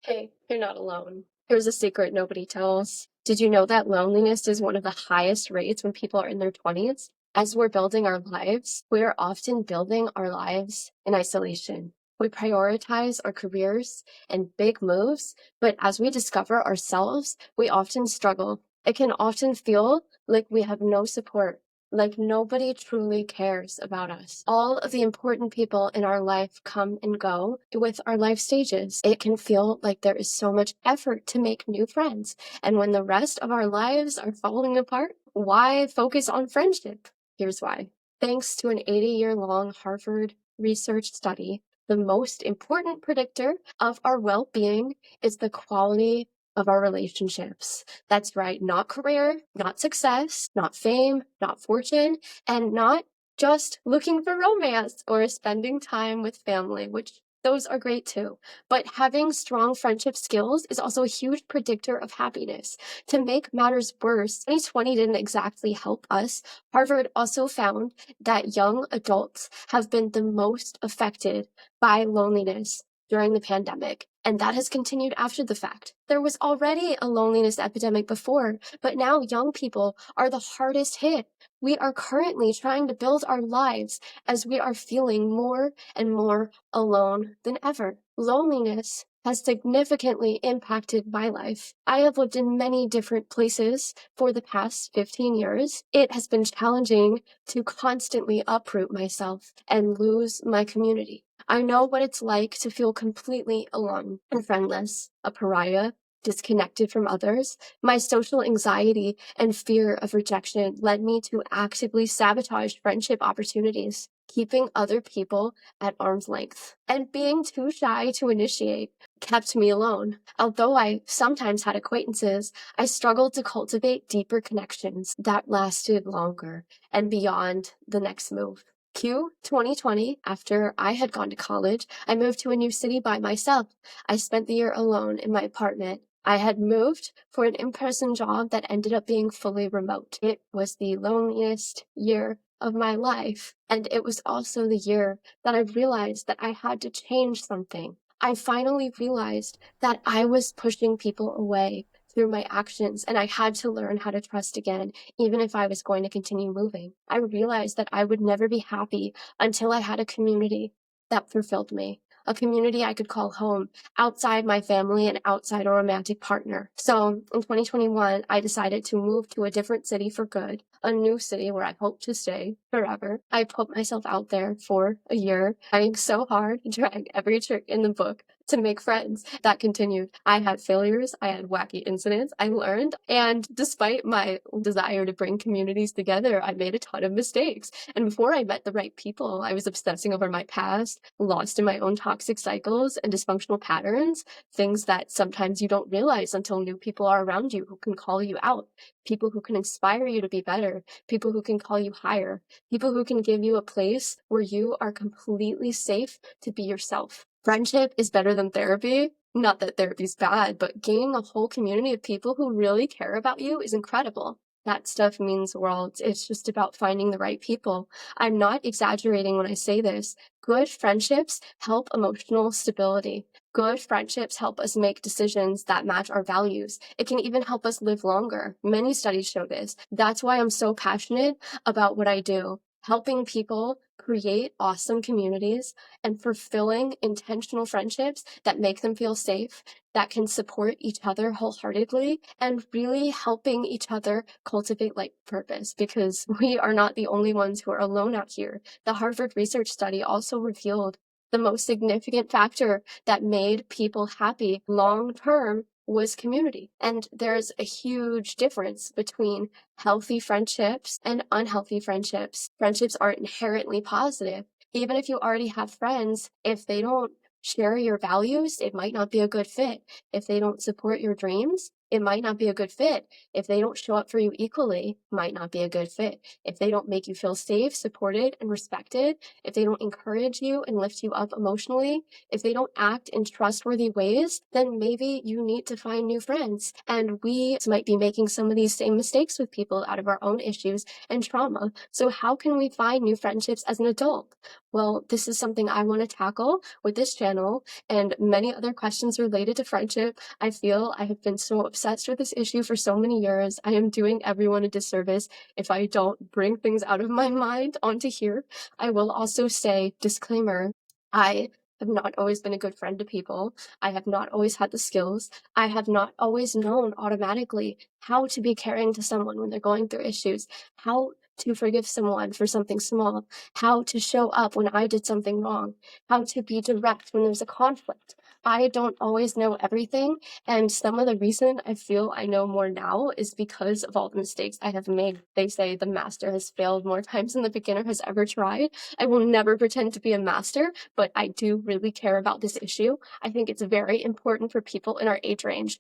Hey, you're not alone. Here's a secret nobody tells. Did you know that loneliness is one of the highest rates when people are in their 20s? As we're building our lives, we are often building our lives in isolation. We prioritize our careers and big moves, but as we discover ourselves, we often struggle. It can often feel like we have no support, like nobody truly cares about us. All of the important people in our life come and go with our life stages. It can feel like there is so much effort to make new friends. And when the rest of our lives are falling apart, why focus on friendship? Here's why. Thanks to an 80-year-long Harvard research study, the most important predictor of our well-being is the quality of our relationships. That's right, not career, not success, not fame, not fortune, and not just looking for romance or spending time with family, which those are great too. But having strong friendship skills is also a huge predictor of happiness. To make matters worse, 2020 didn't exactly help us. Harvard also found that young adults have been the most affected by loneliness during the pandemic, and that has continued after the fact. There was already a loneliness epidemic before, but now young people are the hardest hit. We are currently trying to build our lives as we are feeling more and more alone than ever. Loneliness has significantly impacted my life. I have lived in many different places for the past 15 years. It has been challenging to constantly uproot myself and lose my community. I know what it's like to feel completely alone and friendless, a pariah, disconnected from others. My social anxiety and fear of rejection led me to actively sabotage friendship opportunities, keeping other people at arm's length. And being too shy to initiate kept me alone. Although I sometimes had acquaintances, I struggled to cultivate deeper connections that lasted longer and beyond the next move. Q 2020, after I had gone to college, I moved to a new city by myself. I spent the year alone in my apartment. I had moved for an in-person job that ended up being fully remote. It was the loneliest year of my life, and it was also the year that I realized that I had to change something. I finally realized that I was pushing people away through my actions, and I had to learn how to trust again, even if I was going to continue moving. I realized that I would never be happy until I had a community that fulfilled me, a community I could call home outside my family and outside a romantic partner. So in 2021, I decided to move to a different city for good, a new city where I hope to stay forever. I put myself out there for a year, trying so hard, trying every trick in the book to make friends. That continued. I had failures, I had wacky incidents, I learned, and despite my desire to bring communities together, I made a ton of mistakes. And before I met the right people, I was obsessing over my past, lost in my own toxic cycles and dysfunctional patterns, things that sometimes you don't realize until new people are around you who can call you out, people who can inspire you to be better, people who can call you higher, people who can give you a place where you are completely safe to be yourself. Friendship is better than therapy. Not that therapy's bad, but gaining a whole community of people who really care about you is incredible. That stuff means worlds. It's just about finding the right people. I'm not exaggerating when I say this. Good friendships help emotional stability. Good friendships help us make decisions that match our values. It can even help us live longer. Many studies show this. That's why I'm so passionate about what I do, helping people create awesome communities and fulfilling intentional friendships that make them feel safe, that can support each other wholeheartedly, and really helping each other cultivate life purpose, because we are not the only ones who are alone out here. The Harvard research study also revealed the most significant factor that made people happy long term was community. And there's a huge difference between healthy friendships and unhealthy friendships. Friendships aren't inherently positive. Even if you already have friends, if they don't share your values, it might not be a good fit. If they don't support your dreams, it might not be a good fit. If they don't show up for you equally, might not be a good fit. If they don't make you feel safe, supported, and respected, if they don't encourage you and lift you up emotionally, if they don't act in trustworthy ways, then maybe you need to find new friends. And we might be making some of these same mistakes with people out of our own issues and trauma. So how can we find new friendships as an adult? Well, this is something I want to tackle with this channel and many other questions related to friendship. I feel I have been so obsessed with this issue for so many years. I am doing everyone a disservice if I don't bring things out of my mind onto here. I will also say, disclaimer, I have not always been a good friend to people. I have not always had the skills. I have not always known automatically how to be caring to someone when they're going through issues, how to forgive someone for something small, how to show up when I did something wrong, how to be direct when there's a conflict. I don't always know everything, and some of the reason I feel I know more now is because of all the mistakes I have made. They say the master has failed more times than the beginner has ever tried. I will never pretend to be a master, but I do really care about this issue. I think it's very important for people in our age range.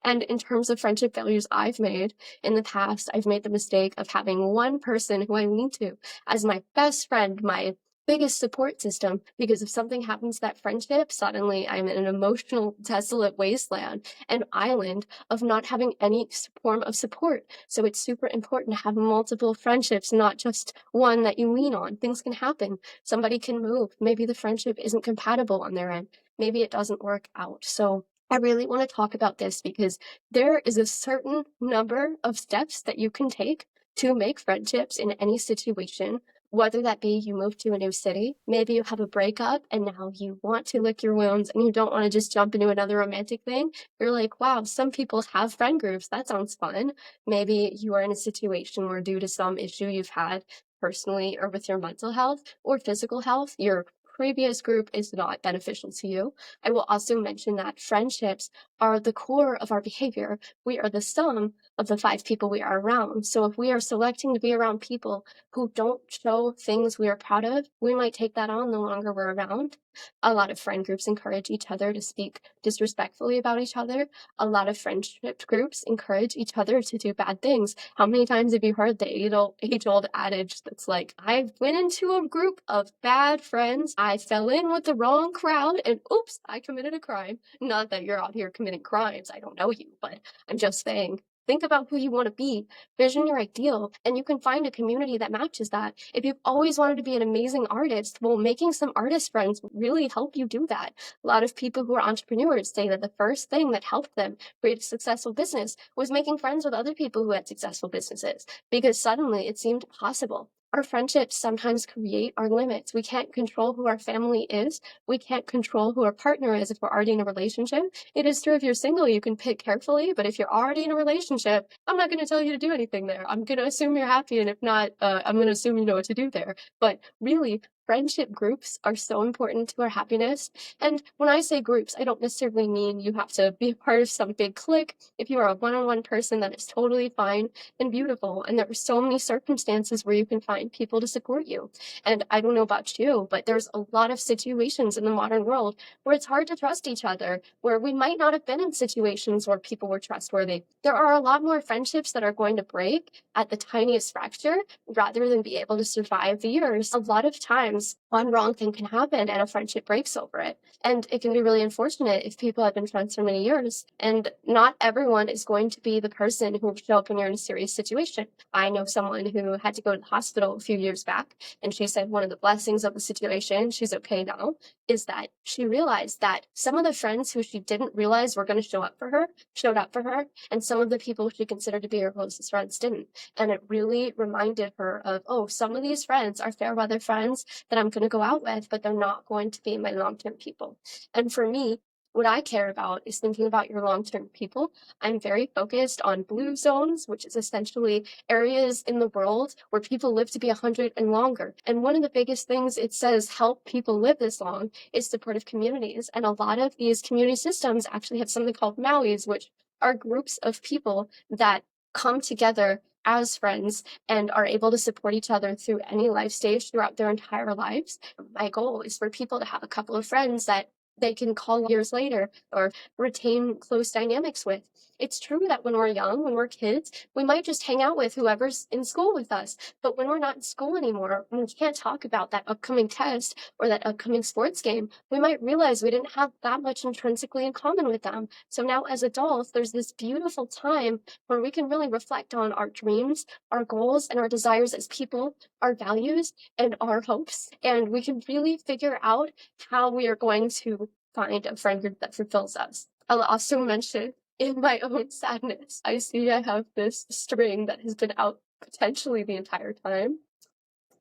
And in terms of friendship failures I've made in the past, I've made the mistake of having one person who I lean to as my best friend, my biggest support system, because if something happens to that friendship, suddenly I'm in an emotional, desolate wasteland, an island of not having any form of support. So it's super important to have multiple friendships, not just one that you lean on. Things can happen. Somebody can move. Maybe the friendship isn't compatible on their end. Maybe it doesn't work out. So I really want to talk about this because there is a certain number of steps that you can take to make friendships in any situation, whether that be you move to a new city, maybe you have a breakup and now you want to lick your wounds and you don't want to just jump into another romantic thing. You're like, wow, some people have friend groups. That sounds fun. Maybe you are in a situation where due to some issue you've had personally or with your mental health or physical health, your previous group is not beneficial to you. I will also mention that friendships are the core of our behavior. We are the sum of the 5 people we are around. So if we are selecting to be around people who don't show things we are proud of, we might take that on the longer we're around. A lot of friend groups encourage each other to speak disrespectfully about each other. A lot of friendship groups encourage each other to do bad things. How many times have you heard the age-old adage that's like, I went into a group of bad friends, I fell in with the wrong crowd, and oops, I committed a crime. Not that you're out here committing crimes, I don't know you, but I'm just saying, think about who you want to be, vision your ideal, and you can find a community that matches that. If you've always wanted to be an amazing artist, well, making some artist friends really help you do that. A lot of people who are entrepreneurs say that the first thing that helped them create a successful business was making friends with other people who had successful businesses, because suddenly it seemed possible. Our friendships sometimes create our limits. We can't control who our family is. We can't control who our partner is if we're already in a relationship. It is true if you're single, you can pick carefully, but if you're already in a relationship, I'm not going to tell you to do anything there. I'm going to assume you're happy, and if not, I'm going to assume you know what to do there. But really, friendship groups are so important to our happiness. And when I say groups, I don't necessarily mean you have to be a part of some big clique. If you are a one-on-one person, that is totally fine and beautiful. And there are so many circumstances where you can find people to support you. And I don't know about you, but there's a lot of situations in the modern world where it's hard to trust each other, where we might not have been in situations where people were trustworthy. There are a lot more friendships that are going to break at the tiniest fracture rather than be able to survive the years. A lot of times, one wrong thing can happen and a friendship breaks over it. And it can be really unfortunate if people have been friends for many years. And not everyone is going to be the person who will show up when you're in a serious situation. I know someone who had to go to the hospital a few years back, and she said one of the blessings of the situation, she's okay now, is that she realized that some of the friends who she didn't realize were going to show up for her showed up for her, and some of the people she considered to be her closest friends didn't. And it really reminded her of, oh, some of these friends are fair weather friends that I'm going to go out with, but they're not going to be my long-term people. And for me, what I care about is thinking about your long-term people. I'm very focused on blue zones, which is essentially areas in the world where people live to be 100 and longer. And one of the biggest things it says help people live this long is supportive communities. And a lot of these community systems actually have something called Mauis, which are groups of people that come together as friends and are able to support each other through any life stage throughout their entire lives. My goal is for people to have a couple of friends that they can call years later or retain close dynamics with. It's true that when we're young, when we're kids, we might just hang out with whoever's in school with us. But when we're not in school anymore, when we can't talk about that upcoming test or that upcoming sports game, we might realize we didn't have that much intrinsically in common with them. So now as adults, there's this beautiful time where we can really reflect on our dreams, our goals, and our desires as people, our values, and our hopes. And we can really figure out how we are going to find a friend group that fulfills us. I'll also mention in my own sadness, I see I have this string that has been out potentially the entire time.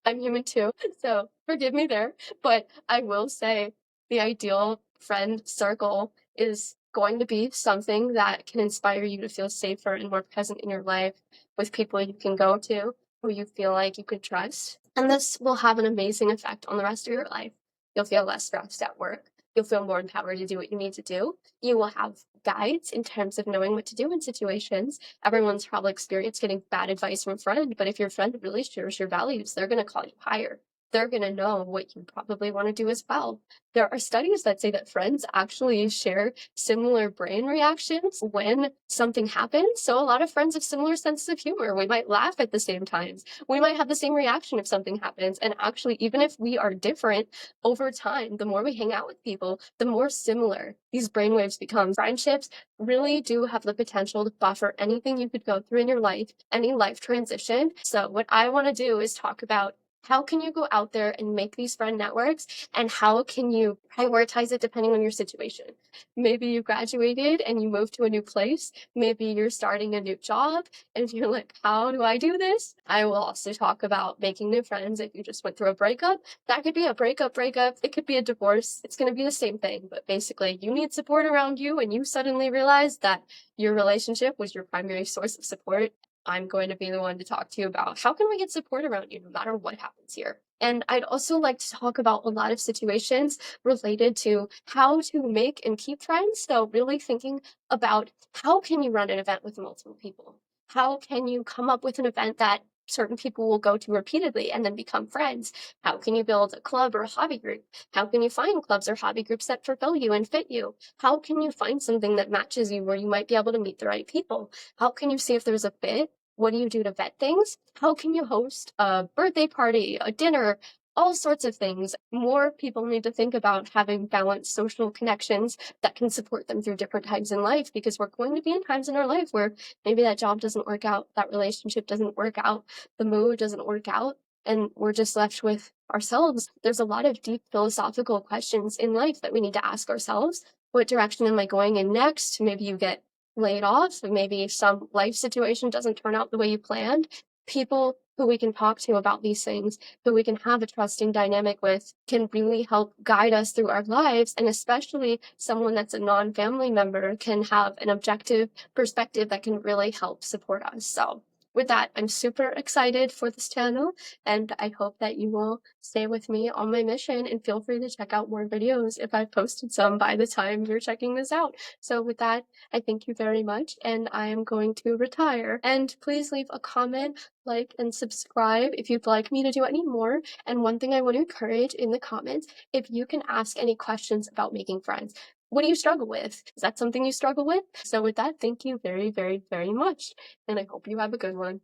I'm human too, so forgive me there. But I will say the ideal friend circle is going to be something that can inspire you to feel safer and more present in your life with people you can go to, who you feel like you could trust. And this will have an amazing effect on the rest of your life. You'll feel less stressed at work. You'll feel more empowered to do what you need to do. You will have guides in terms of knowing what to do in situations. Everyone's probably experienced getting bad advice from a friend, but if your friend really shares your values, they're going to call you higher. They're going to know what you probably want to do as well. There are studies that say that friends actually share similar brain reactions when something happens. So a lot of friends have similar senses of humor. We might laugh at the same times. We might have the same reaction if something happens. And actually, even if we are different over time, the more we hang out with people, the more similar these brainwaves become. Friendships really do have the potential to buffer anything you could go through in your life, any life transition. So what I want to do is talk about how can you go out there and make these friend networks, and how can you prioritize it depending on your situation. Maybe you graduated and you moved to a new place. Maybe you're starting a new job and you're like, how do I do this? I will also talk about making new friends if you just went through a breakup. That could be a breakup. It could be a divorce. It's going to be the same thing, but basically you need support around you and you suddenly realize that your relationship was your primary source of support. I'm going to be the one to talk to you about how can we get support around you no matter what happens here. And I'd also like to talk about a lot of situations related to how to make and keep friends. So really thinking about how can you run an event with multiple people? How can you come up with an event that certain people will go to repeatedly and then become friends? How can you build a club or a hobby group? How can you find clubs or hobby groups that fulfill you and fit you? How can you find something that matches you where you might be able to meet the right people? How can you see if there's a fit? What do you do to vet things? How can you host a birthday party, a dinner, all sorts of things? More people need to think about having balanced social connections that can support them through different times in life, because we're going to be in times in our life where maybe that job doesn't work out, that relationship doesn't work out, the mood doesn't work out, and we're just left with ourselves. There's a lot of deep philosophical questions in life that we need to ask ourselves. What direction am I going in next? Maybe you get laid off, and maybe some life situation doesn't turn out the way you planned. People who we can talk to about these things, who we can have a trusting dynamic with, can really help guide us through our lives. And especially someone that's a non-family member can have an objective perspective that can really help support us. So with that, I'm super excited for this channel, and I hope that you will stay with me on my mission, and feel free to check out more videos if I've posted some by the time you're checking this out. So with that, I thank you very much, and I am going to retire. And please leave a comment, like, and subscribe if you'd like me to do any more. And one thing I want to encourage in the comments, if you can ask any questions about making friends. What do you struggle with? Is that something you struggle with? So with that, thank you very, very, very much. And I hope you have a good one.